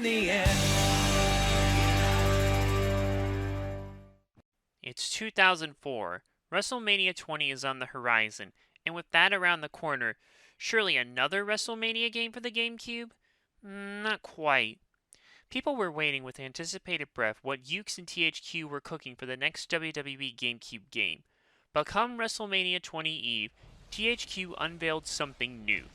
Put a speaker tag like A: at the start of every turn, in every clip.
A: the end.
B: It's 2004. WrestleMania 20 is on the horizon, and with that around the corner, surely another WrestleMania game for the GameCube? Not quite. People were waiting with anticipated breath what Ukes and THQ were cooking for the next WWE GameCube game. But come WrestleMania 20 Eve, THQ unveiled something new.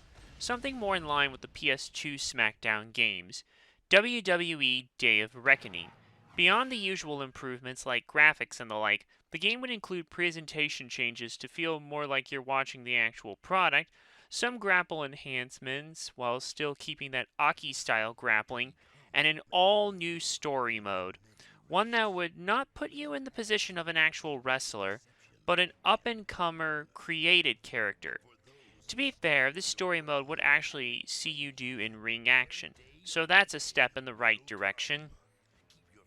B: Something more in line with the PS2 SmackDown games. WWE Day of Reckoning. Beyond the usual improvements like graphics and the like, the game would include presentation changes to feel more like you're watching the actual product, some grapple enhancements while still keeping that Aki-style grappling, and an all-new story mode. One that would not put you in the position of an actual wrestler, but an up-and-comer created character. To be fair, this story mode would actually see you do in-ring action, so that's a step in the right direction.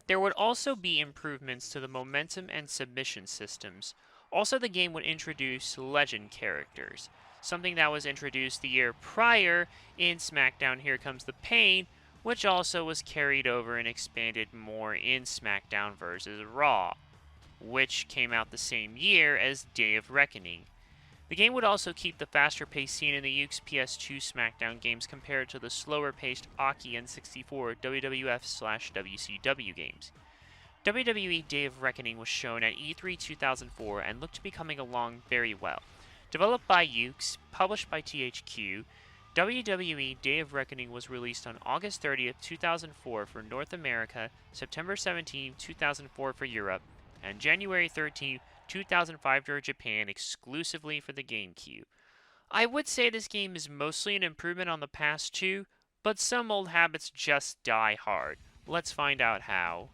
B: There would also be improvements to the momentum and submission systems. Also, the game would introduce legend characters, something that was introduced the year prior in SmackDown Here Comes the Pain, which also was carried over and expanded more in SmackDown vs. Raw, which came out the same year as Day of Reckoning. The game would also keep the faster pace seen in the Ukes PS2 SmackDown games compared to the slower paced Aki N64 WWF/WCW games. WWE Day of Reckoning was shown at E3 2004 and looked to be coming along very well. Developed by Ukes, published by THQ, WWE Day of Reckoning was released on August 30th, 2004 for North America, September 17, 2004 for Europe, and January 13, 2005 for Japan exclusively for the GameCube. I would say this game is mostly an improvement on the past two, but some old habits just die hard. Let's find out how.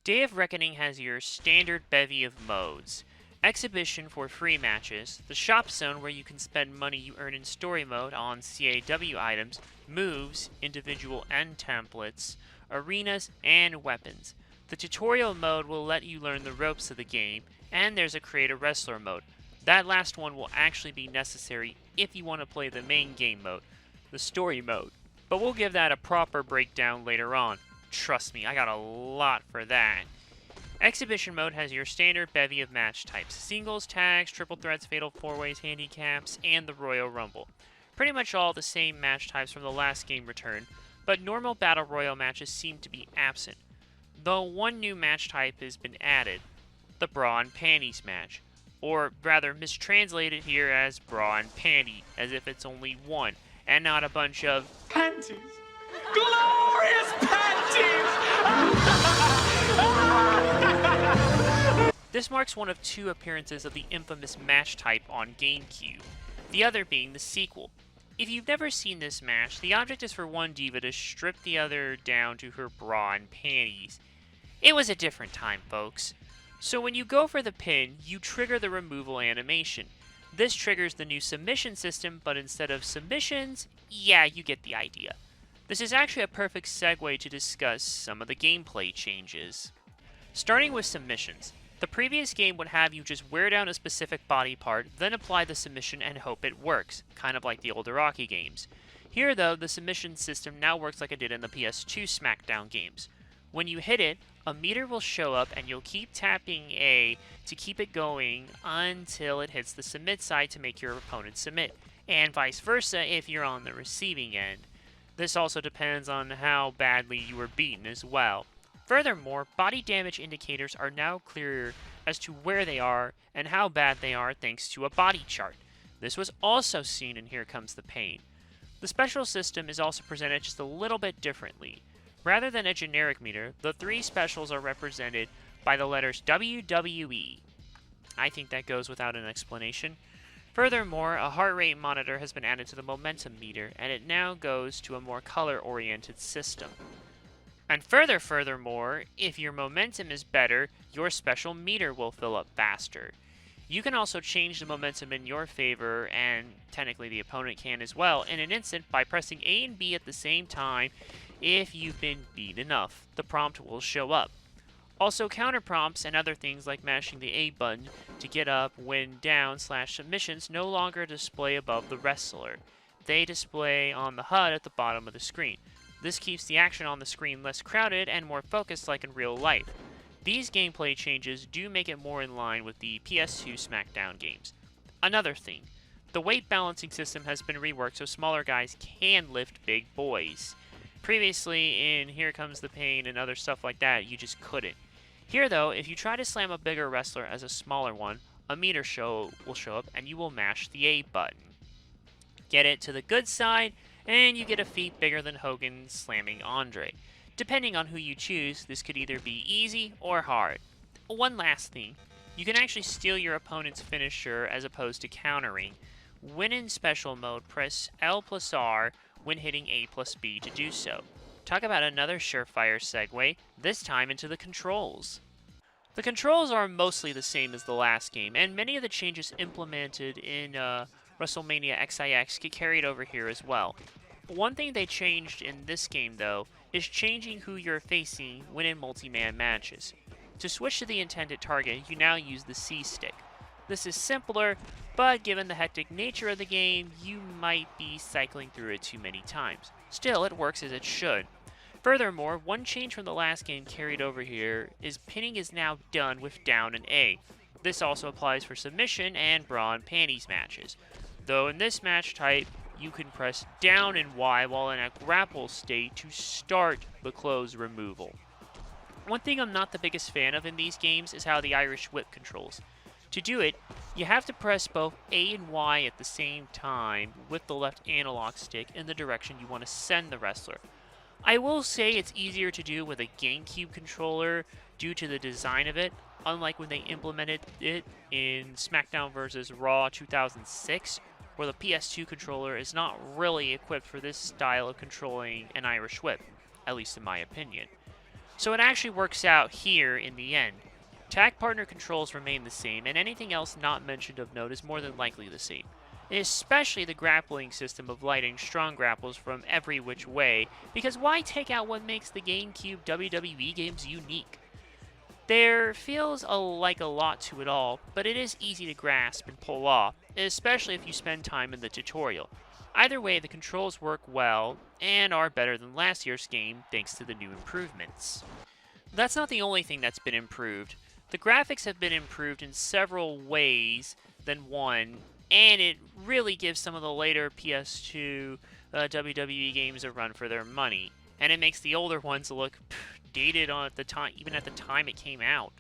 B: Day of Reckoning has your standard bevy of modes. Exhibition for free matches, the shop zone where you can spend money you earn in story mode on CAW items, moves, individual end templates, arenas, and weapons. The tutorial mode will let you learn the ropes of the game, and there's a create a wrestler mode. That last one will actually be necessary if you want to play the main game mode, the story mode. But we'll give that a proper breakdown later on. Trust me, I got a lot for that. Exhibition mode has your standard bevy of match types, singles, tags, triple threats, fatal four-ways, handicaps, and the Royal Rumble. Pretty much all the same match types from the last game return, but normal Battle Royal matches seem to be absent. Though one new match type has been added, the Bra and Panties match, or rather mistranslated here as Bra and Panty, as if it's only one, and not a bunch of
A: Panties! Glorious panties!
B: This marks one of two appearances of the infamous match type on GameCube, the other being the sequel. If you've never seen this match, the object is for one diva to strip the other down to her bra and panties. It was a different time, folks. So when you go for the pin, you trigger the removal animation. This triggers the new submission system, but instead of submissions, yeah, you get the idea. This is actually a perfect segue to discuss some of the gameplay changes. Starting with submissions. The previous game would have you just wear down a specific body part, then apply the submission and hope it works, kind of like the older Rocky games. Here though, the submission system now works like it did in the PS2 SmackDown games. When you hit it, a meter will show up and you'll keep tapping A to keep it going until it hits the submit side to make your opponent submit, and vice versa if you're on the receiving end. This also depends on how badly you were beaten as well. Furthermore, body damage indicators are now clearer as to where they are and how bad they are thanks to a body chart. This was also seen in Here Comes the Pain. The special system is also presented just a little bit differently. Rather than a generic meter, the three specials are represented by the letters WWE. I think that goes without an explanation. Furthermore, a heart rate monitor has been added to the momentum meter, and it now goes to a more color-oriented system. And furthermore, if your momentum is better, your special meter will fill up faster. You can also change the momentum in your favor, and technically the opponent can as well, in an instant by pressing A and B at the same time. If you've been beat enough, the prompt will show up. Also, counter prompts and other things like mashing the A button to get up when down / submissions no longer display above the wrestler. They display on the HUD at the bottom of the screen. This keeps the action on the screen less crowded and more focused like in real life. These gameplay changes do make it more in line with the PS2 SmackDown games. Another thing, the weight balancing system has been reworked so smaller guys can lift big boys. Previously, in Here Comes the Pain and other stuff like that, you just couldn't. Here, though, if you try to slam a bigger wrestler as a smaller one, a meter will show up and you will mash the A button. Get it to the good side, and you get a feat bigger than Hogan slamming Andre. Depending on who you choose, this could either be easy or hard. One last thing, you can actually steal your opponent's finisher as opposed to countering. When in special mode, press L plus R when hitting A plus B to do so. Talk about another surefire segue, this time into the controls. The controls are mostly the same as the last game, and many of the changes implemented in WrestleMania XIX get carried over here as well. One thing they changed in this game, though, is changing who you're facing when in multi-man matches. To switch to the intended target, you now use the C stick. This is simpler, but given the hectic nature of the game, you might be cycling through it too many times. Still, it works as it should. Furthermore, one change from the last game carried over here is pinning is now done with down and A. This also applies for submission and bra and panties matches. Though in this match type, you can press down and Y while in a grapple state to start the clothes removal. One thing I'm not the biggest fan of in these games is how the Irish Whip controls. To do it, you have to press both A and Y at the same time with the left analog stick in the direction you want to send the wrestler. I will say it's easier to do with a GameCube controller due to the design of it, unlike when they implemented it in SmackDown vs. Raw 2006, where the PS2 controller is not really equipped for this style of controlling an Irish Whip, at least in my opinion. So it actually works out here in the end. Tag partner controls remain the same, and anything else not mentioned of note is more than likely the same. Especially the grappling system of lighting strong grapples from every which way, because why take out what makes the GameCube WWE games unique? There feels like a lot to it all, but it is easy to grasp and pull off, especially if you spend time in the tutorial. Either way, the controls work well, and are better than last year's game thanks to the new improvements. That's not the only thing that's been improved. The graphics have been improved in several ways than one, and it really gives some of the later PS2 WWE games a run for their money. And it makes the older ones look dated on at the time, even at the time it came out.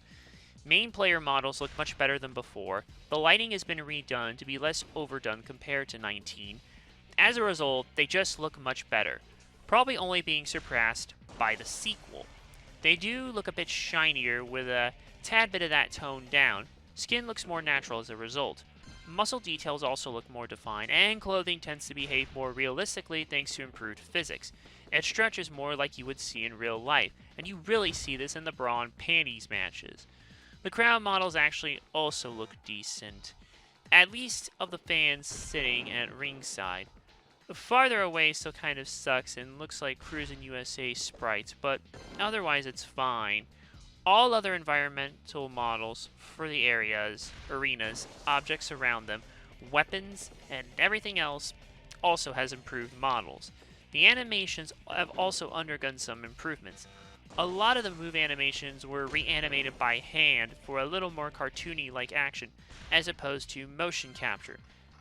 B: Main player models look much better than before. The lighting has been redone to be less overdone compared to 19. As a result, they just look much better, probably only being surpassed by the sequel. They do look a bit shinier with a tad bit of that toned down. Skin looks more natural as a result. Muscle details also look more defined, and clothing tends to behave more realistically thanks to improved physics. It stretches more like you would see in real life, and you really see this in the bra and panties matches. The crowd models actually also look decent, at least of the fans sitting at ringside. Farther away still kind of sucks and looks like Cruisin' USA sprites, but otherwise it's fine. All other environmental models for the areas, arenas, objects around them, weapons, and everything else also has improved models. The animations have also undergone some improvements. A lot of the move animations were reanimated by hand for a little more cartoony-like action, as opposed to motion capture,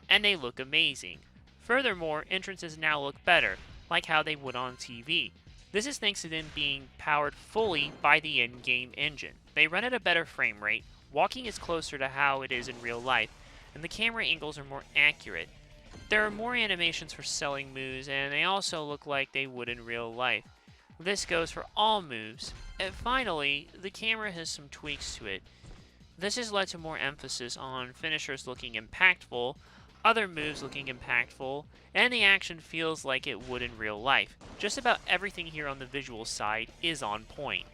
B: and they look amazing. Furthermore, entrances now look better, like how they would on TV. This is thanks to them being powered fully by the in-game engine. They run at a better frame rate, walking is closer to how it is in real life, and the camera angles are more accurate. There are more animations for selling moves, and they also look like they would in real life. This goes for all moves. And finally, the camera has some tweaks to it. This has led to more emphasis on finishers looking impactful, other moves looking impactful, and the action feels like it would in real life. Just about everything here on the visual side is on point.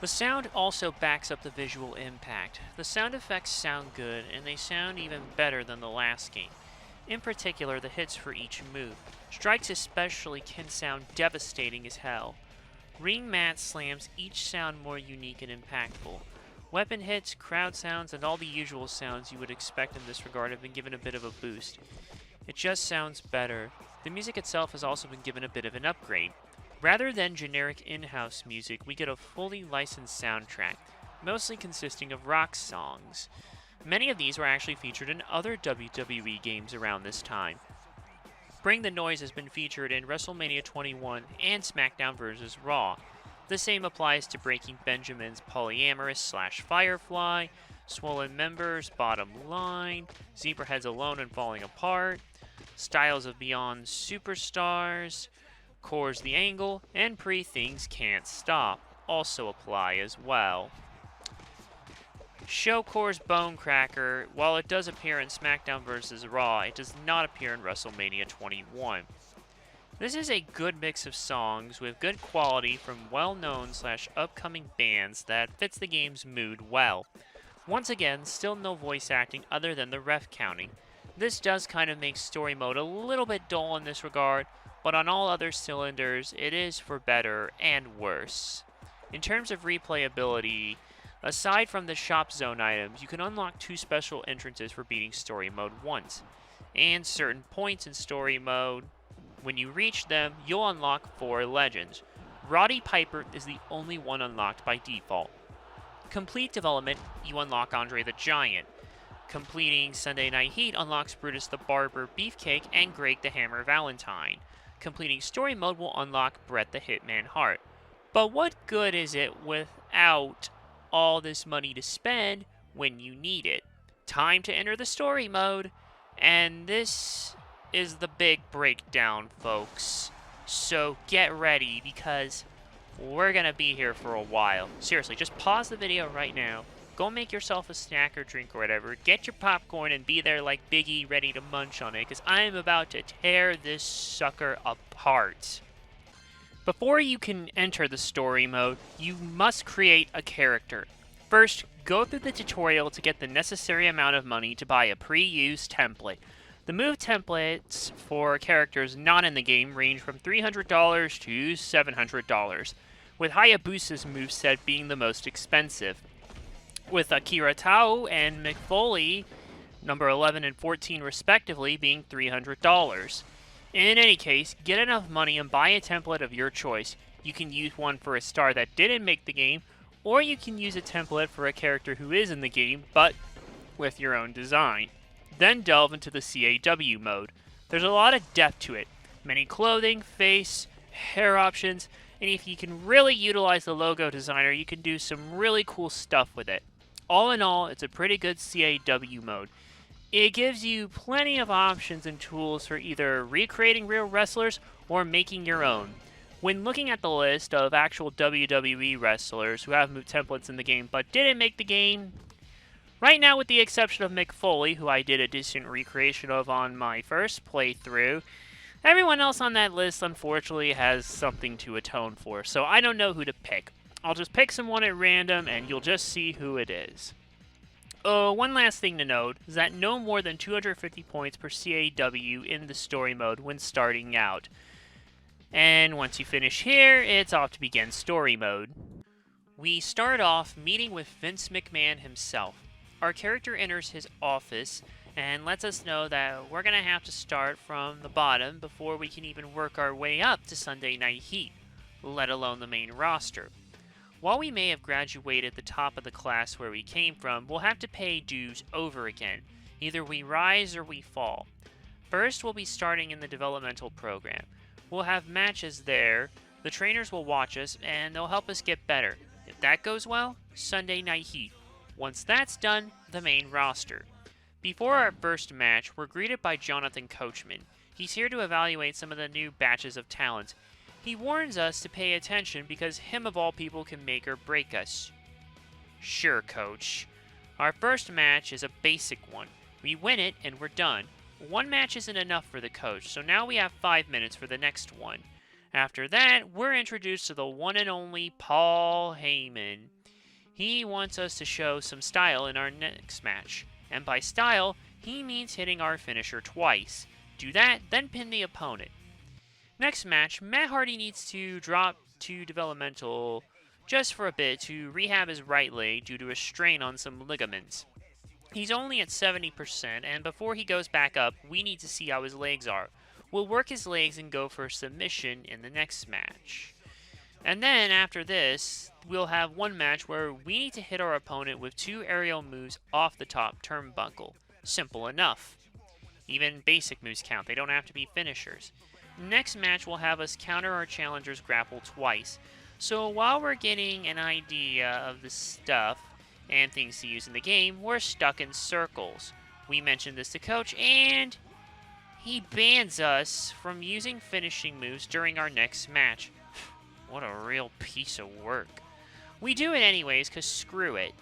B: The sound also backs up the visual impact. The sound effects sound good, and they sound even better than the last game. In particular, the hits for each move. Strikes especially can sound devastating as hell. Ring mat slams each sound more unique and impactful. Weapon hits, crowd sounds, and all the usual sounds you would expect in this regard have been given a bit of a boost. It just sounds better. The music itself has also been given a bit of an upgrade. Rather than generic in-house music, we get a fully licensed soundtrack, mostly consisting of rock songs. Many of these were actually featured in other WWE games around this time. Bring the Noise has been featured in WrestleMania 21 and SmackDown vs. Raw. The same applies to Breaking Benjamin's Polyamorous / Firefly, Swollen Members, Bottom Line, Zebraheads Alone and Falling Apart, Styles of Beyond Superstars, Core's The Angle, and Things Can't Stop also apply as well. Core's Bone Cracker, while it does appear in SmackDown vs. Raw, it does not appear in WrestleMania 21. This is a good mix of songs with good quality from well-known / upcoming bands that fits the game's mood well. Once again, still no voice acting other than the ref counting. This does kind of make story mode a little bit dull in this regard, but on all other cylinders, it is for better and worse. In terms of replayability, aside from the shop zone items, you can unlock 2 special entrances for beating story mode once, and certain points in story mode. When you reach them, you'll unlock 4 legends. Roddy Piper is the only one unlocked by default. Complete development, you unlock Andre the Giant. Completing Sunday Night Heat unlocks Brutus the Barber Beefcake and Greg the Hammer Valentine. Completing story mode will unlock Bret the Hitman Hart. But what good is it without all this money to spend when you need it? Time to enter the story mode, and this is the big breakdown, folks. So get ready, because we're gonna be here for a while. Seriously, just pause the video right now. Go make yourself a snack or drink or whatever. Get your popcorn and be there like Biggie, ready to munch on it, because I am about to tear this sucker apart. Before you can enter the story mode, you must create a character. First, go through the tutorial to get the necessary amount of money to buy a pre-used template. The move templates for characters not in the game range from $300 to $700, with Hayabusa's moveset being the most expensive, with Akira Tao and Mick Foley, number 11 and 14 respectively, being $300. In any case, get enough money and buy a template of your choice. You can use one for a star that didn't make the game, or you can use a template for a character who is in the game, but with your own design. Then delve into the CAW mode. There's a lot of depth to it. Many clothing, face, hair options, and if you can really utilize the logo designer, you can do some really cool stuff with it. All in all, it's a pretty good CAW mode. It gives you plenty of options and tools for either recreating real wrestlers or making your own. When looking at the list of actual WWE wrestlers who have templates in the game but didn't make the game, right now with the exception of Mick Foley, who I did a decent recreation of on my first playthrough, everyone else on that list unfortunately has something to atone for, so I don't know who to pick. I'll just pick someone at random and you'll just see who it is. One last thing to note is that no more than 250 points per CAW in the story mode when starting out. And once you finish here, it's off to begin story mode. We start off meeting with Vince McMahon himself. Our character enters his office and lets us know that we're going to have to start from the bottom before we can even work our way up to Sunday Night Heat, let alone the main roster. While we may have graduated the top of the class where we came from, we'll have to pay dues over again. Either we rise or we fall. First, we'll be starting in the developmental program. We'll have matches there, the trainers will watch us, and they'll help us get better. If that goes well, Sunday Night Heat. Once that's done, the main roster. Before our first match, we're greeted by Jonathan Coachman. He's here to evaluate some of the new batches of talent. He warns us to pay attention because him of all people can make or break us. Sure, Coach. Our first match is a basic one. We win it and we're done. One match isn't enough for the coach, so now we have 5 minutes for the next one. After that, we're introduced to the one and only Paul Heyman. He wants us to show some style in our next match. And by style, he means hitting our finisher twice. Do that, then pin the opponent. Next match, Matt Hardy needs to drop to developmental just for a bit to rehab his right leg due to a strain on some ligaments. He's only at 70%, and before he goes back up, we need to see how his legs are. will work his legs and go for a submission in the next match. And then after this, we'll have one match where we need to hit our opponent with 2 aerial moves off the top turnbuckle. Simple enough. Even basic moves count, they don't have to be finishers. Next match will have us counter our challenger's grapple twice. So while we're getting an idea of the stuff and things to use in the game, we're stuck in circles. We mentioned this to Coach, and he bans us from using finishing moves during our next match. What a real piece of work. We do it anyways, because screw it.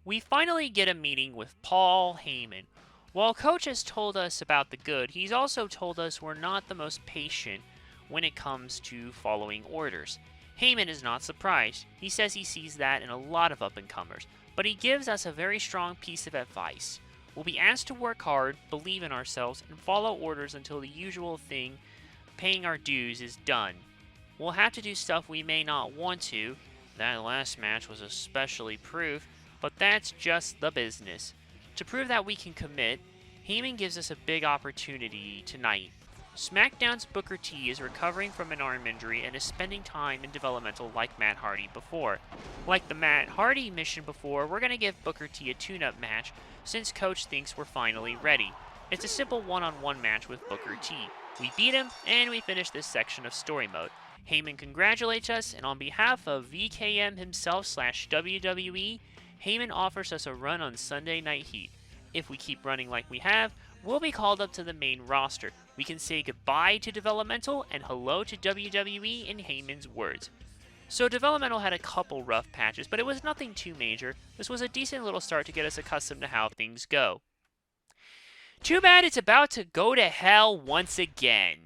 B: We finally get a meeting with Paul Heyman. While Coach has told us about the good, he's also told us we're not the most patient when it comes to following orders. Heyman is not surprised. He says he sees that in a lot of up-and-comers, but he gives us a very strong piece of advice. We'll be asked to work hard, believe in ourselves, and follow orders until the usual thing, paying our dues, is done. We'll have to do stuff we may not want to. That last match was especially proof, but that's just the business. To prove that we can commit, Heyman gives us a big opportunity tonight. SmackDown's Booker T is recovering from an arm injury and is spending time in developmental like Matt Hardy before. Like the Matt Hardy mission before, we're going to give Booker T a tune-up match since Coach thinks we're finally ready. It's a simple one-on-one match with Booker T. We beat him, and we finish this section of story mode. Heyman congratulates us, and on behalf of VKM himself / WWE, Heyman offers us a run on Sunday Night Heat. If we keep running like we have, we'll be called up to the main roster. We can say goodbye to Developmental and hello to WWE in Heyman's words. So Developmental had a couple rough patches, but it was nothing too major. This was a decent little start to get us accustomed to how things go. Too bad it's about to go to hell once again.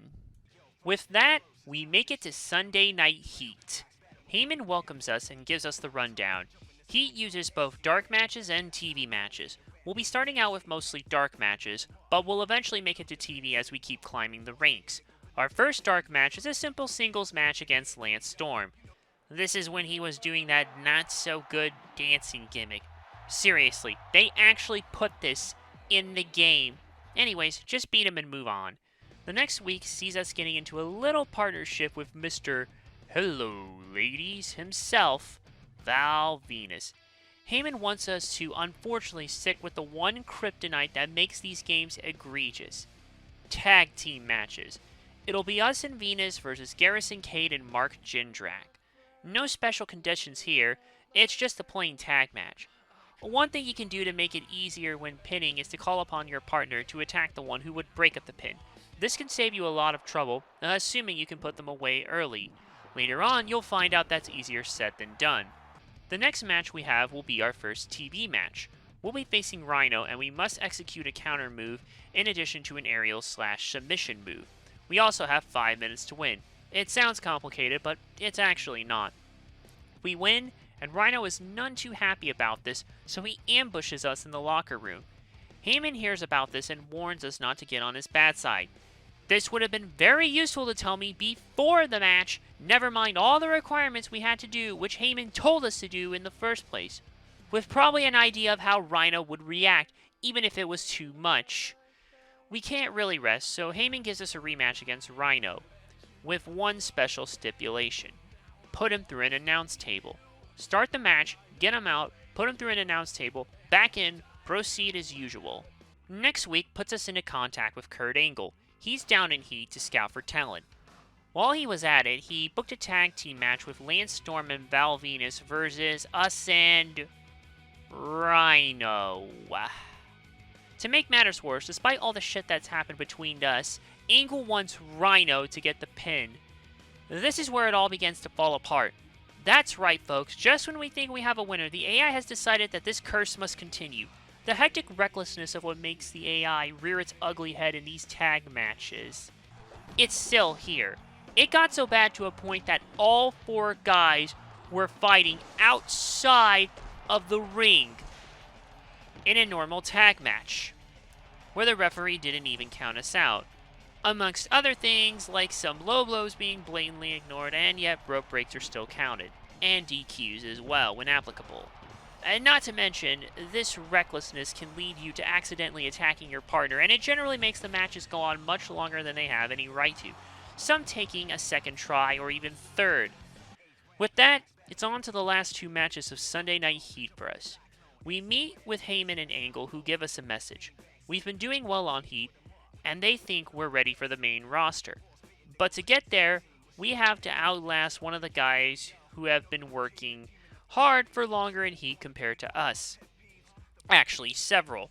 B: With that, we make it to Sunday Night Heat. Heyman welcomes us and gives us the rundown. Heat uses both dark matches and TV matches. We'll be starting out with mostly dark matches, but we'll eventually make it to TV as we keep climbing the ranks. Our first dark match is a simple singles match against Lance Storm. This is when he was doing that not-so-good dancing gimmick. Seriously, they actually put this in the game. Anyways, just beat him and move on. The next week sees us getting into a little partnership with Mr. Hello Ladies himself, Val Venus. Heyman wants us to unfortunately stick with the one kryptonite that makes these games egregious. Tag team matches. It'll be us and Venus versus Garrison Cade and Mark Jindrak. No special conditions here, it's just a plain tag match. One thing you can do to make it easier when pinning is to call upon your partner to attack the one who would break up the pin. This can save you a lot of trouble, assuming you can put them away early. Later on, you'll find out that's easier said than done. The next match we have will be our first TV match. We'll be facing Rhino, and we must execute a counter move in addition to an aerial / submission move. We also have 5 minutes to win. It sounds complicated, but it's actually not. We win, and Rhino is none too happy about this, so he ambushes us in the locker room. Heyman hears about this and warns us not to get on his bad side. This would have been very useful to tell me before the match, never mind all the requirements we had to do, which Heyman told us to do in the first place, with probably an idea of how Rhino would react, even if it was too much. We can't really rest, so Heyman gives us a rematch against Rhino, with one special stipulation. Put him through an announce table. Start the match, get him out, put him through an announce table, back in, proceed as usual. Next week puts us into contact with Kurt Angle. He's down in Heat to scout for talent. While he was at it, he booked a tag team match with Lance Storm and Val Venus versus us and Rhino. To make matters worse, despite all the shit that's happened between us, Angle wants Rhino to get the pin. This is where it all begins to fall apart. That's right, folks. Just when we think we have a winner, the AI has decided that this curse must continue. The hectic recklessness of what makes the AI rear its ugly head in these tag matches. It's still here. It got so bad to a point that all 4 guys were fighting outside of the ring in a normal tag match, where the referee didn't even count us out. Amongst other things, like some low blows being blatantly ignored, and yet rope breaks are still counted, and DQs as well when applicable. And not to mention, this recklessness can lead you to accidentally attacking your partner, and it generally makes the matches go on much longer than they have any right to, some taking a second try or even third. With that, it's on to the last 2 matches of Sunday Night Heat for us. We meet with Heyman and Angle, who give us a message. We've been doing well on Heat, and they think we're ready for the main roster. But to get there, we have to outlast one of the guys who have been working hard for longer in Heat compared to us. Actually, several.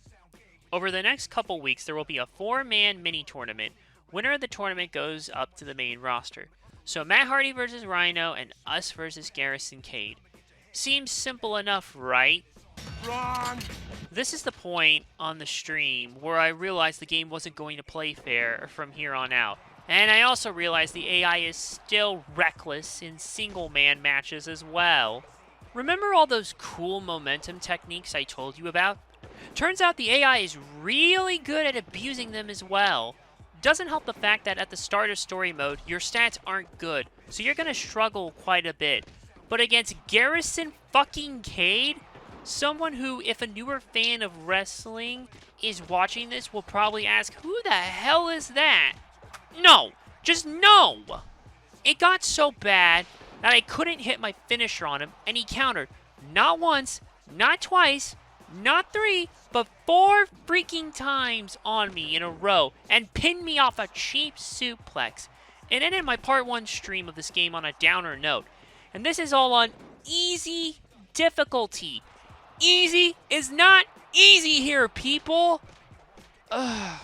B: Over the next couple weeks, there will be a 4-man mini-tournament. Winner of the tournament goes up to the main roster. So Matt Hardy versus Rhino and us versus Garrison Cade. Seems simple enough, right?
A: Wrong.
B: This is the point on the stream where I realized the game wasn't going to play fair from here on out. And I also realized the AI is still reckless in single-man matches as well. Remember all those cool momentum techniques I told you about? Turns out the AI is really good at abusing them as well. Doesn't help the fact that at the start of story mode, your stats aren't good, so you're gonna struggle quite a bit. But against Garrison fucking Cade, someone who, if a newer fan of wrestling is watching this, will probably ask, who the hell is that? No! Just no! It got so bad that I couldn't hit my finisher on him, and he countered. Not once, not twice, not 3, but 4 freaking times on me in a row, and pinned me off a cheap suplex. It ended my part 1 stream of this game on a downer note. And this is all on easy difficulty. Easy is not easy here, people! Ugh.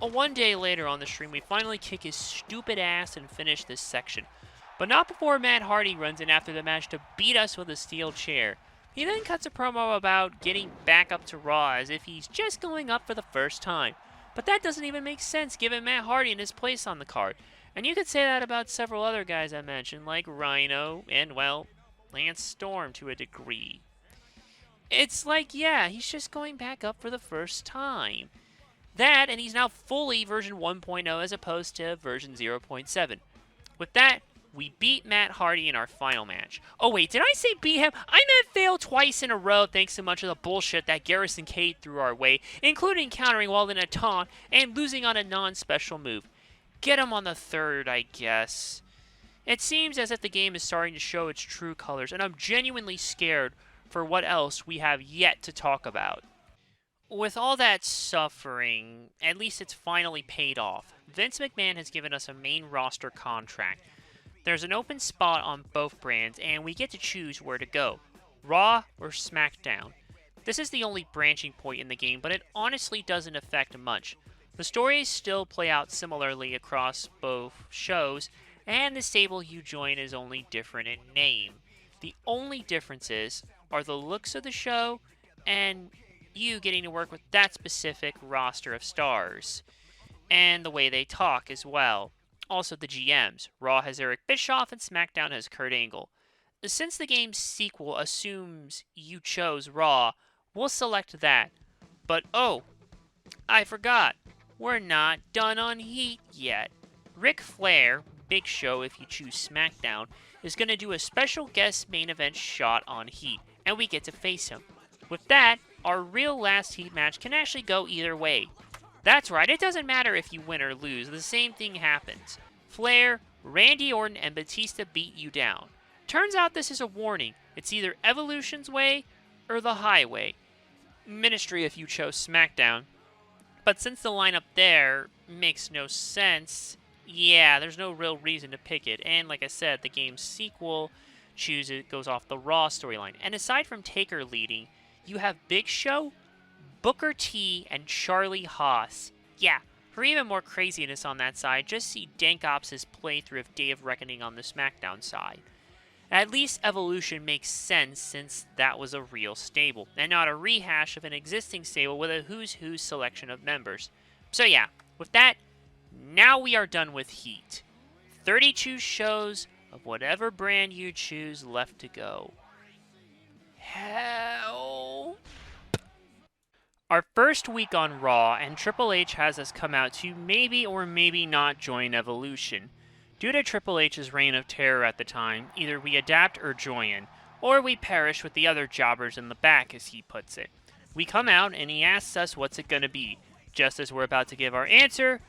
B: One day later on the stream, we finally kick his stupid ass and finish this section. But not before Matt Hardy runs in after the match to beat us with a steel chair. He then cuts a promo about getting back up to Raw as if he's just going up for the first time. But that doesn't even make sense given Matt Hardy and his place on the card. And you could say that about several other guys I mentioned, like Rhino and, well, Lance Storm to a degree. It's like, yeah, he's just going back up for the first time. That, and he's now fully version 1.0 as opposed to version 0.7. With that, we beat Matt Hardy in our final match. Oh wait, did I say beat him? I meant fail twice in a row thanks to much of the bullshit that Garrison Cade threw our way, including countering while in a taunt and losing on a non-special move. Get him on the 3rd, I guess. It seems as if the game is starting to show its true colors, and I'm genuinely scared for what else we have yet to talk about. With all that suffering, at least it's finally paid off. Vince McMahon has given us a main roster contract. There's an open spot on both brands, and we get to choose where to go, Raw or SmackDown. This is the only branching point in the game, but it honestly doesn't affect much. The stories still play out similarly across both shows, and the stable you join is only different in name. The only differences are the looks of the show and you getting to work with that specific roster of stars, and the way they talk as well. Also the GMs. Raw has Eric Bischoff and SmackDown has Kurt Angle. Since the game's sequel assumes you chose Raw, we'll select that. But oh, I forgot. We're not done on Heat yet. Ric Flair, Big Show if you choose SmackDown, is going to do a special guest main event shot on Heat, and we get to face him. With that, our real last Heat match can actually go either way. That's right, it doesn't matter if you win or lose, the same thing happens. Flair, Randy Orton, and Batista beat you down. Turns out this is a warning. It's either Evolution's way or the highway. Ministry if you chose SmackDown. But since the lineup there makes no sense, yeah, there's no real reason to pick it. And like I said, the game's sequel goes off the Raw storyline. And aside from Taker leading, you have Big Show, Booker T, and Charlie Haas. Yeah, for even more craziness on that side, just see Dank Ops' playthrough of Day of Reckoning on the SmackDown side. At least Evolution makes sense since that was a real stable, and not a rehash of an existing stable with a who's who selection of members. So yeah, with that, now we are done with Heat. 32 shows of whatever brand you choose left to go. Hell. Our first week on Raw, and Triple H has us come out to maybe or maybe not join Evolution. Due to Triple H's reign of terror at the time, either we adapt or join. or we perish with the other jobbers in the back, as he puts it. We come out, and he asks us what's it gonna be. Just as we're about to give our answer,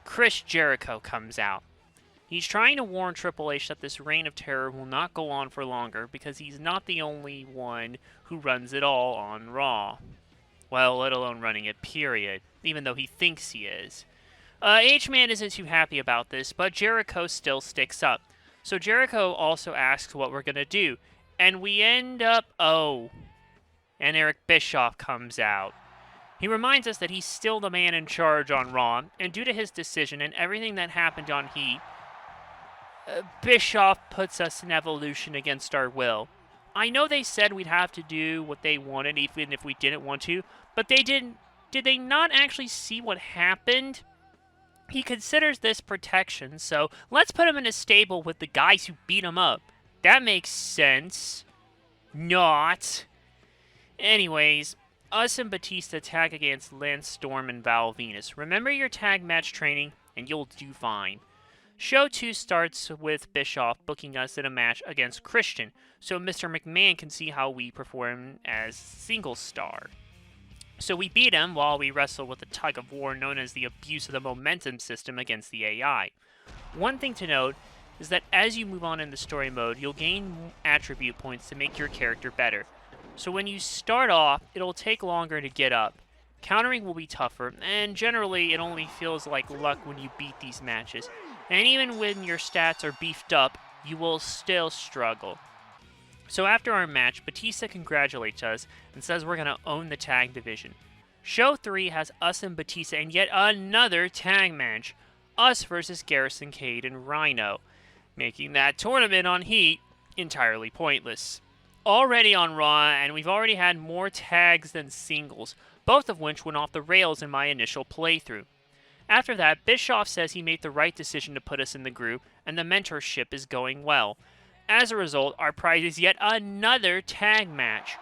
B: Chris Jericho comes out. He's trying to warn Triple H that this reign of terror will not go on for longer because he's not the only one who runs it all on Raw. Well, let alone running it, period, even though he thinks he is. H-Man isn't too happy about this, but Jericho still sticks up. So Jericho also asks what we're going to do, and we end up, and Eric Bischoff comes out. He reminds us that he's still the man in charge on Raw, and due to his decision and everything that happened on Heat, Bischoff puts us in Evolution against our will. I know they said we'd have to do what they wanted even if we didn't want to, but they didn't. Did they not actually see what happened? He considers this protection, so let's put him in a stable with the guys who beat him up. That makes sense. Not. Anyways, us and Batista tag against Lance Storm and Val Venus. Remember your tag match training, and you'll do fine. Show 2 starts with Bischoff booking us in a match against Christian, so Mr. McMahon can see how we perform as single star. So we beat him while we wrestle with a tug of war known as the abuse of the momentum system against the AI. One thing to note is that as you move on in the story mode, you'll gain attribute points to make your character better. So when you start off, it'll take longer to get up. Countering will be tougher, and generally it only feels like luck when you beat these matches. And even when your stats are beefed up, you will still struggle. So after our match, Batista congratulates us and says we're going to own the tag division. Show 3 has us and Batista in yet another tag match. Us versus Garrison Cade and Rhino, making that tournament on Heat entirely pointless. Already on Raw, and we've already had more tags than singles, both of which went off the rails in my initial playthrough. After that, Bischoff says he made the right decision to put us in the group, and the mentorship is going well. As a result, our prize is yet another tag match.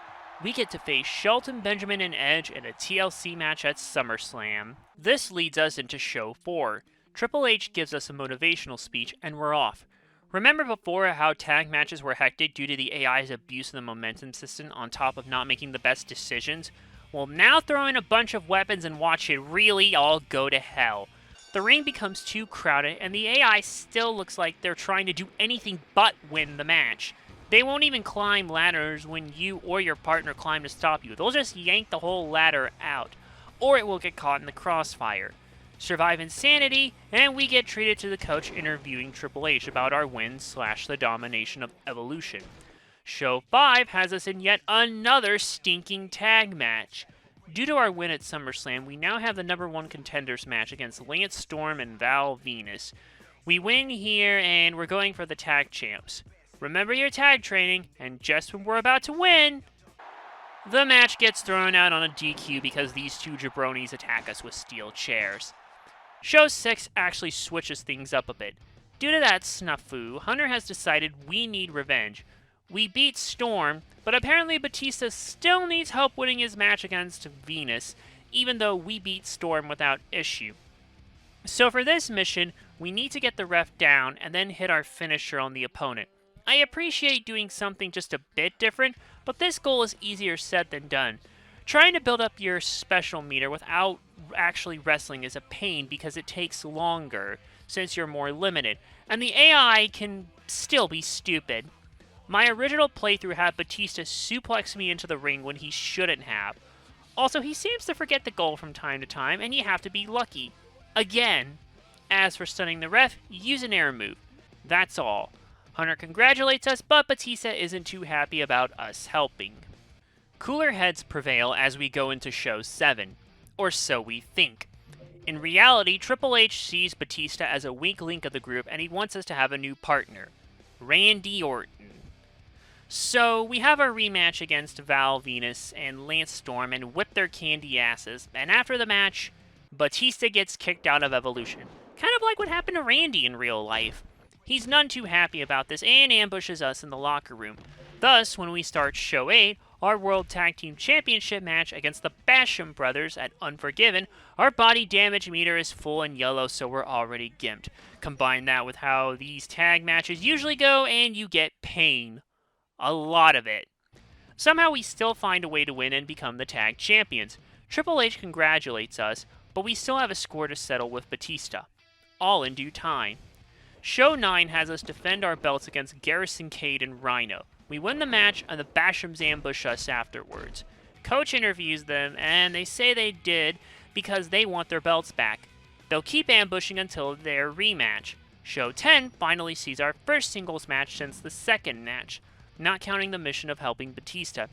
B: We get to face Shelton Benjamin and Edge in a TLC match at SummerSlam. This leads us into Show 4. Triple H gives us a motivational speech, and we're off. Remember before how tag matches were hectic due to the AI's abuse of the momentum system on top of not making the best decisions? Well, now throw in a bunch of weapons and watch it really all go to hell. The ring becomes too crowded, and the AI still looks like they're trying to do anything but win the match. They won't even climb ladders when you or your partner climb to stop you. They'll just yank the whole ladder out, or it will get caught in the crossfire. Survive insanity, and we get treated to the coach interviewing Triple H about our win / the domination of Evolution. Show 5 has us in yet another stinking tag match. Due to our win at SummerSlam, we now have the #1 contenders match against Lance Storm and Val Venus. We win here, and we're going for the tag champs. Remember your tag training, and just when we're about to win, the match gets thrown out on a DQ because these 2 jabronis attack us with steel chairs. Show 6 actually switches things up a bit. Due to that snafu, Hunter has decided we need revenge. We beat Storm, but apparently Batista still needs help winning his match against Venus, even though we beat Storm without issue. So for this mission, we need to get the ref down and then hit our finisher on the opponent. I appreciate doing something just a bit different, but this goal is easier said than done. Trying to build up your special meter without actually wrestling is a pain because it takes longer, since you're more limited, and the AI can still be stupid. My original playthrough had Batista suplex me into the ring when he shouldn't have. Also, he seems to forget the goal from time to time, and you have to be lucky. Again. As for stunning the ref, use an air move. That's all. Hunter congratulates us, but Batista isn't too happy about us helping. Cooler heads prevail as we go into Show 7. Or so we think. In reality, Triple H sees Batista as a weak link of the group, and he wants us to have a new partner. Randy Orton. So, we have our rematch against Val Venus and Lance Storm and whip their candy asses, and after the match, Batista gets kicked out of Evolution. Kind of like what happened to Randy in real life. He's none too happy about this and ambushes us in the locker room. Thus, when we start Show 8, our World Tag Team Championship match against the Basham Brothers at Unforgiven, our body damage meter is full and yellow, so we're already gimped. Combine that with how these tag matches usually go, and you get pain. A lot of it. Somehow we still find a way to win and become the tag champions. Triple H congratulates us, but we still have a score to settle with Batista. All in due time. Show 9 has us defend our belts against Garrison Cade and Rhino. We win the match, and the Bashams ambush us afterwards. Coach interviews them, and they say they did because they want their belts back. They'll keep ambushing until their rematch. Show 10 finally sees our first singles match since the second match, not counting the mission of helping Batista,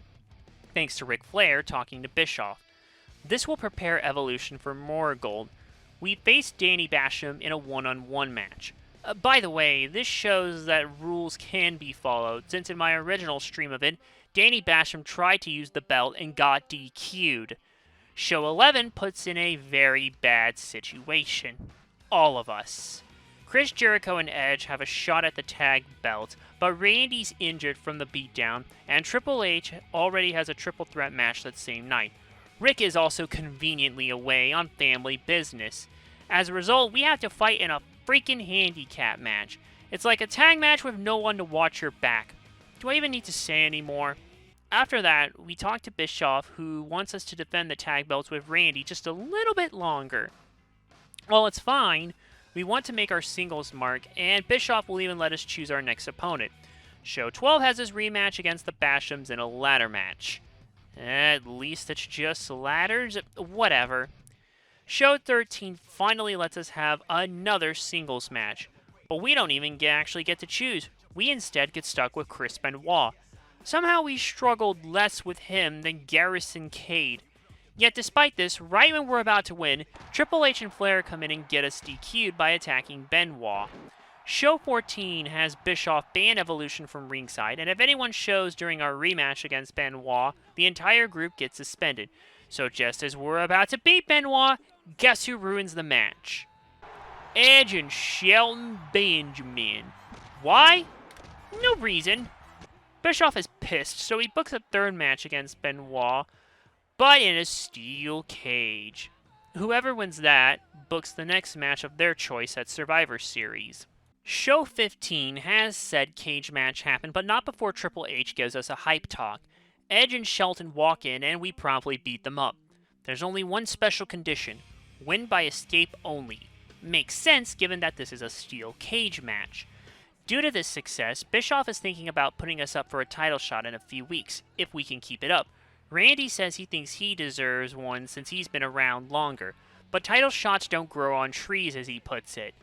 B: thanks to Ric Flair talking to Bischoff. This will prepare Evolution for more gold. We face Danny Basham in a one-on-one match. By the way, this shows that rules can be followed, since in my original stream of it, Danny Basham tried to use the belt and got DQ'd. Show 11 puts in a very bad situation. All of us. Chris Jericho and Edge have a shot at the tag belt, but Randy's injured from the beatdown, and Triple H already has a triple threat match that same night. Rick is also conveniently away on family business. As a result, we have to fight in a freaking handicap match. It's like a tag match with no one to watch your back. Do I even need to say any more? After that, we talk to Bischoff, who wants us to defend the tag belts with Randy just a little bit longer. Well, it's fine. We want to make our singles mark, and Bischoff will even let us choose our next opponent. Show 12 has his rematch against the Bashams in a ladder match. At least it's just ladders? Whatever. Show 13 finally lets us have another singles match. But we don't even actually get to choose. We instead get stuck with Chris Benoit. Somehow we struggled less with him than Garrison Cade. Yet despite this, right when we're about to win, Triple H and Flair come in and get us DQ'd by attacking Benoit. Show 14 has Bischoff ban Evolution from ringside, and if anyone shows during our rematch against Benoit, the entire group gets suspended. So just as we're about to beat Benoit, guess who ruins the match? Edge and Shelton Benjamin. Why? No reason. Bischoff is pissed, so he books a third match against Benoit, but in a steel cage. Whoever wins that books the next match of their choice at Survivor Series. Show 15 has said cage match happen, but not before Triple H gives us a hype talk. Edge and Shelton walk in, and we promptly beat them up. There's only one special condition: win by escape only. Makes sense given that this is a steel cage match. Due to this success, Bischoff is thinking about putting us up for a title shot in a few weeks, if we can keep it up. Randy says he thinks he deserves one since he's been around longer, but title shots don't grow on trees, as he puts it.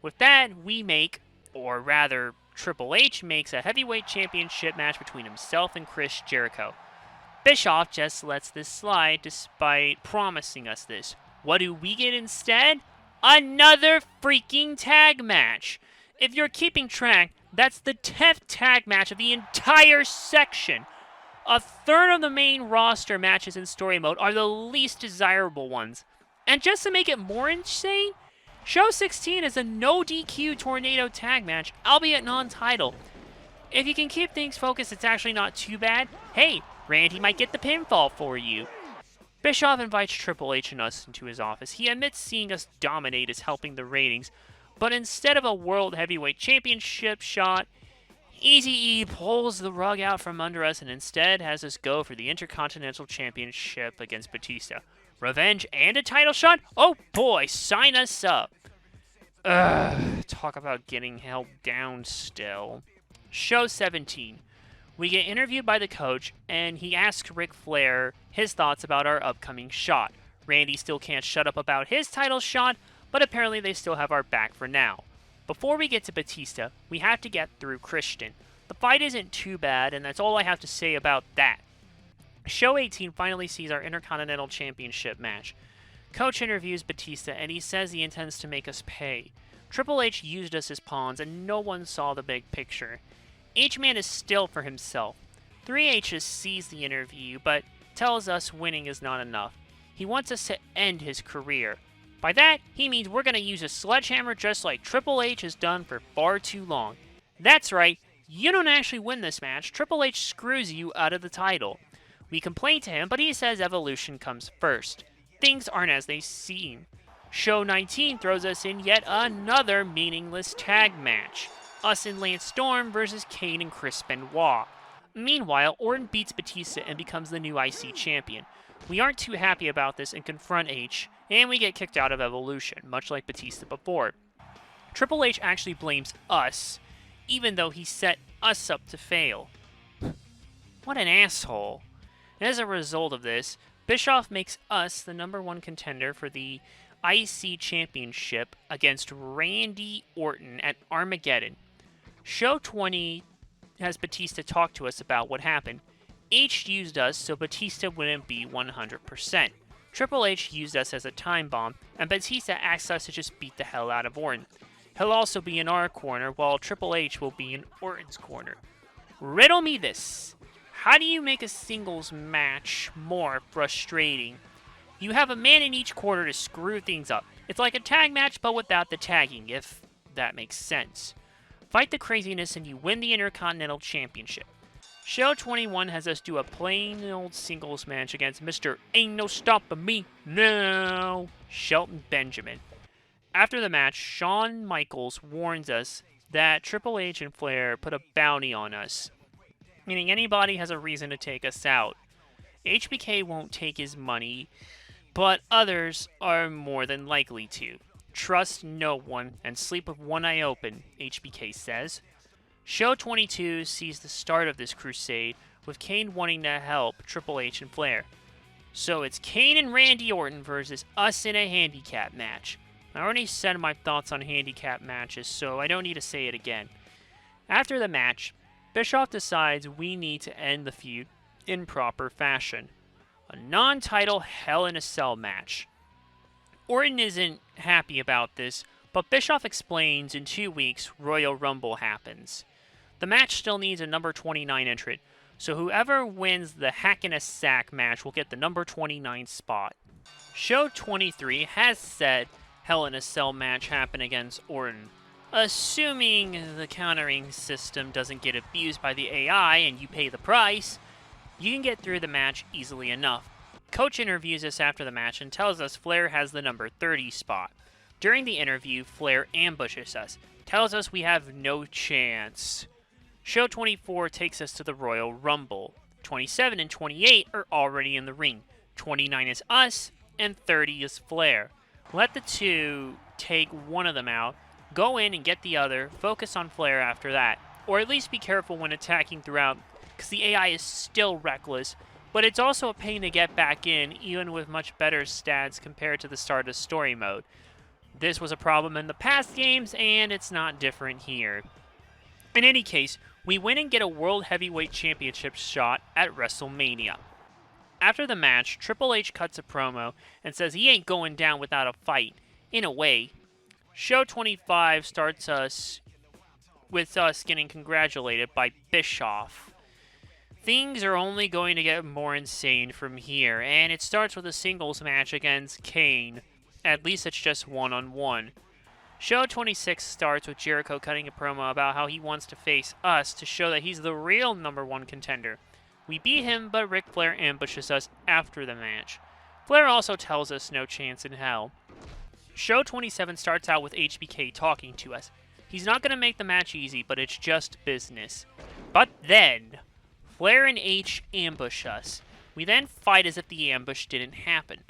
B: With that, we make, or rather, Triple H makes a heavyweight championship match between himself and Chris Jericho. Bischoff just lets this slide despite promising us this. What do we get instead? Another freaking tag match! If you're keeping track, that's the 10th tag match of the entire section. A third of the main roster matches in story mode are the least desirable ones. And just to make it more insane, Show 16 is a no DQ tornado tag match, albeit non-title. If you can keep things focused, it's actually not too bad. Hey, Randy might get the pinfall for you. Bischoff invites Triple H and us into his office. He admits seeing us dominate is helping the ratings, but instead of a World Heavyweight Championship shot, Eazy-E pulls the rug out from under us and instead has us go for the Intercontinental Championship against Batista. Revenge and a title shot? Oh boy, sign us up. Talk about getting held down still. Show 17. We get interviewed by the coach, and he asks Ric Flair his thoughts about our upcoming shot. Randy still can't shut up about his title shot, but apparently they still have our back for now. Before we get to Batista, we have to get through Christian. The fight isn't too bad, and that's all I have to say about that. Show 18 finally sees our Intercontinental Championship match. Coach interviews Batista, and he says he intends to make us pay. Triple H used us as pawns, and no one saw the big picture. Each man is still for himself. 3H sees the interview, but tells us winning is not enough. He wants us to end his career. By that, he means we're going to use a sledgehammer just like Triple H has done for far too long. That's right, you don't actually win this match. Triple H screws you out of the title. We complain to him, but he says Evolution comes first. Things aren't as they seem. Show 19 throws us in yet another meaningless tag match. Us and Lance Storm versus Kane and Chris Benoit. Meanwhile, Orton beats Batista and becomes the new IC champion. We aren't too happy about this and confront H, and we get kicked out of Evolution, much like Batista before. Triple H actually blames us, even though he set us up to fail. What an asshole. And as a result of this, Bischoff makes us the #1 contender for the IC Championship against Randy Orton at Armageddon. Show 20 has Batista talk to us about what happened. H used us so Batista wouldn't be 100%. Triple H used us as a time bomb, and Batista asked us to just beat the hell out of Orton. He'll also be in our corner, while Triple H will be in Orton's corner. Riddle me this. How do you make a singles match more frustrating? You have a man in each corner to screw things up. It's like a tag match, but without the tagging, if that makes sense. Fight the craziness and you win the Intercontinental Championship. Show 21 has us do a plain old singles match against Mr. Ain't No Stopping Me Now, Shelton Benjamin. After the match, Shawn Michaels warns us that Triple H and Flair put a bounty on us, meaning anybody has a reason to take us out. HBK won't take his money, but others are more than likely to. Trust no one and sleep with one eye open, HBK says. Show 22 sees the start of this crusade, with Kane wanting to help Triple H and Flair. So it's Kane and Randy Orton versus us in a handicap match. I already said my thoughts on handicap matches, so I don't need to say it again. After the match, Bischoff decides we need to end the feud in proper fashion. A non-title Hell in a Cell match. Orton isn't happy about this, but Bischoff explains in 2 weeks Royal Rumble happens. The match still needs a number 29 entrant, so whoever wins the Hack in a Sack match will get the number 29 spot. Show 23 has said Hell in a Cell match happen against Orton. Assuming the countering system doesn't get abused by the AI and you pay the price, you can get through the match easily enough. Coach interviews us after the match and tells us Flair has the number 30 spot. During the interview, Flair ambushes us, tells us we have no chance. Show 24 takes us to the Royal Rumble. 27 and 28 are already in the ring. 29 is us, and 30 is Flair. Let the two take one of them out, go in and get the other, focus on Flair after that. Or at least be careful when attacking throughout, because the AI is still reckless, but it's also a pain to get back in, even with much better stats compared to the start of story mode. This was a problem in the past games, and it's not different here. In any case, we win and get a World Heavyweight Championship shot at WrestleMania. After the match, Triple H cuts a promo and says he ain't going down without a fight. In a way, Show 25 starts us with us getting congratulated by Bischoff. Things are only going to get more insane from here, and it starts with a singles match against Kane. At least it's just one-on-one. Show 26 starts with Jericho cutting a promo about how he wants to face us to show that he's the real #1 contender. We beat him, but Ric Flair ambushes us after the match. Flair also tells us no chance in hell. Show 27 starts out with HBK talking to us. He's not going to make the match easy, but it's just business. But then, Flair and H ambush us. We then fight as if the ambush didn't happen.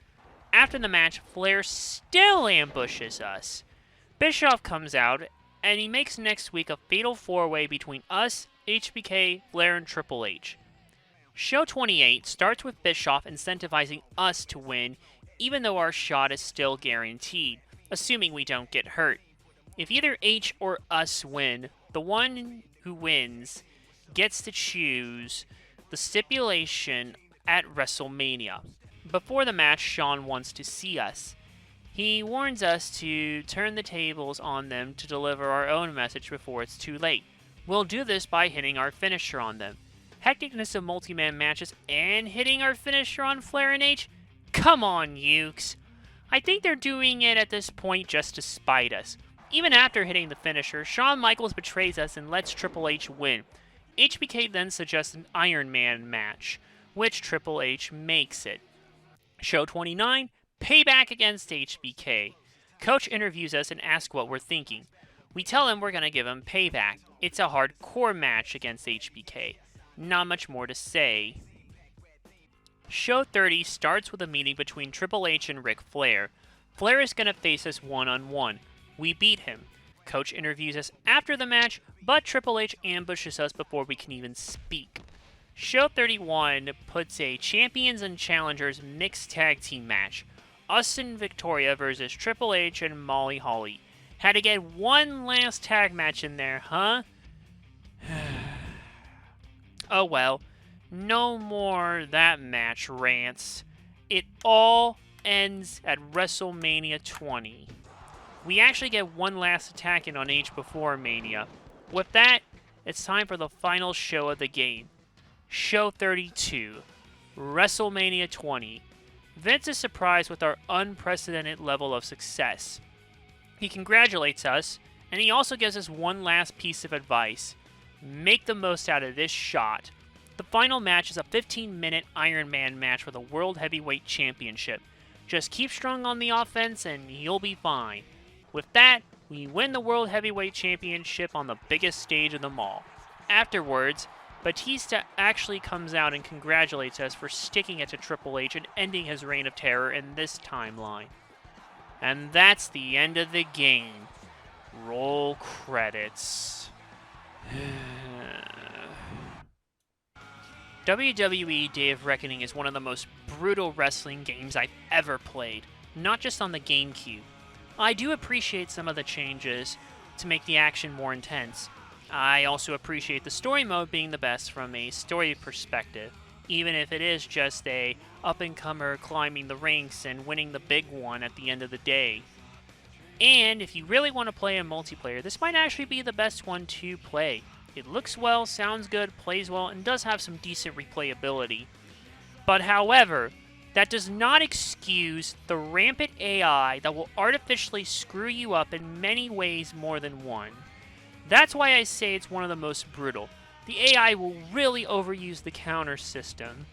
B: After the match, Flair still ambushes us. Bischoff comes out, and he makes next week a fatal 4-way between us, HBK, Flair, and Triple H. Show 28 starts with Bischoff incentivizing us to win, even though our shot is still guaranteed, assuming we don't get hurt. If either H or us win, the one who wins gets to choose the stipulation at WrestleMania. Before the match, Shawn wants to see us. He warns us to turn the tables on them to deliver our own message before it's too late. We'll do this by hitting our finisher on them. Hecticness of multi-man matches and hitting our finisher on Flair and H? Come on, Ukes. I think they're doing it at this point just to spite us. Even after hitting the finisher, Shawn Michaels betrays us and lets Triple H win. HBK then suggests an Iron Man match, which Triple H makes it. Show 29, Payback against HBK. Coach interviews us and asks what we're thinking. We tell him we're going to give him Payback. It's a hardcore match against HBK. not much more to say. Show 30 starts with a meeting between Triple H and Ric Flair. Flair is going to face us one-on-one. We beat him. Coach interviews us after the match, but Triple H ambushes us before we can even speak. Show 31 puts a Champions and Challengers mixed tag team match. Austin Victoria versus Triple H and Molly Holly. Had to get one last tag match in there, huh? Oh well. No more that match rants. It all ends at WrestleMania 20. We actually get one last attack in on H before Mania. With that, it's time for the final show of the game. Show 32. WrestleMania 20. Vince is surprised with our unprecedented level of success. He congratulates us, and he also gives us one last piece of advice. Make the most out of this shot. The final match is a 15-minute Iron Man match for the World Heavyweight Championship. Just keep strong on the offense and you'll be fine. With that, we win the World Heavyweight Championship on the biggest stage of them all. Afterwards, Batista actually comes out and congratulates us for sticking it to Triple H and ending his reign of terror in this timeline. And that's the end of the game. Roll credits. WWE Day of Reckoning is one of the most brutal wrestling games I've ever played, not just on the GameCube. I do appreciate some of the changes to make the action more intense. I also appreciate the story mode being the best from a story perspective, even if it is just a up-and-comer climbing the ranks and winning the big one at the end of the day. And if you really want to play a multiplayer, this might actually be the best one to play. It looks well, sounds good, plays well, and does have some decent replayability. But however, that does not excuse the rampant AI that will artificially screw you up in many ways more than one. That's why I say it's one of the most brutal. The AI will really overuse the counter system.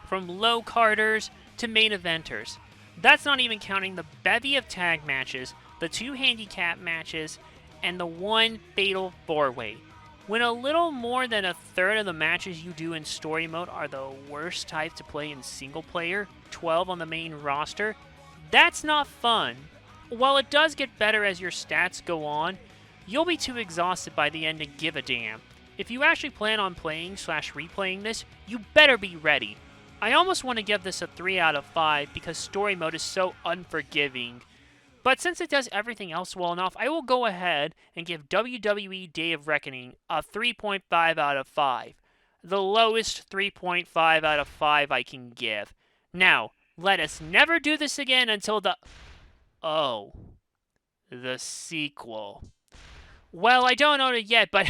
B: From low carders to main eventers. That's not even counting the bevy of tag matches, the 2 handicap matches, and the 1 fatal 4-way. When a little more than a third of the matches you do in story mode are the worst type to play in single player, 12 on the main roster, that's not fun. While it does get better as your stats go on, you'll be too exhausted by the end to give a damn. If you actually plan on playing/replaying this, you better be ready. I almost want to give this a 3 out of 5 because story mode is so unforgiving. But since it does everything else well enough, I will go ahead and give WWE Day of Reckoning a 3.5 out of 5. The lowest 3.5 out of 5 I can give. Now, let us never do this again until the sequel. Well, I don't own it yet, but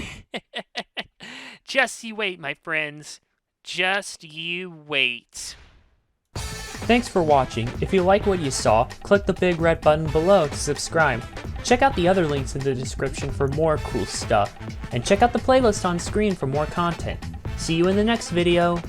B: just you wait, my friends. Just you wait.
C: Thanks for watching. If you like what you saw, click the big red button below to subscribe. Check out the other links in the description for more cool stuff. And check out the playlist on screen for more content. See you in the next video.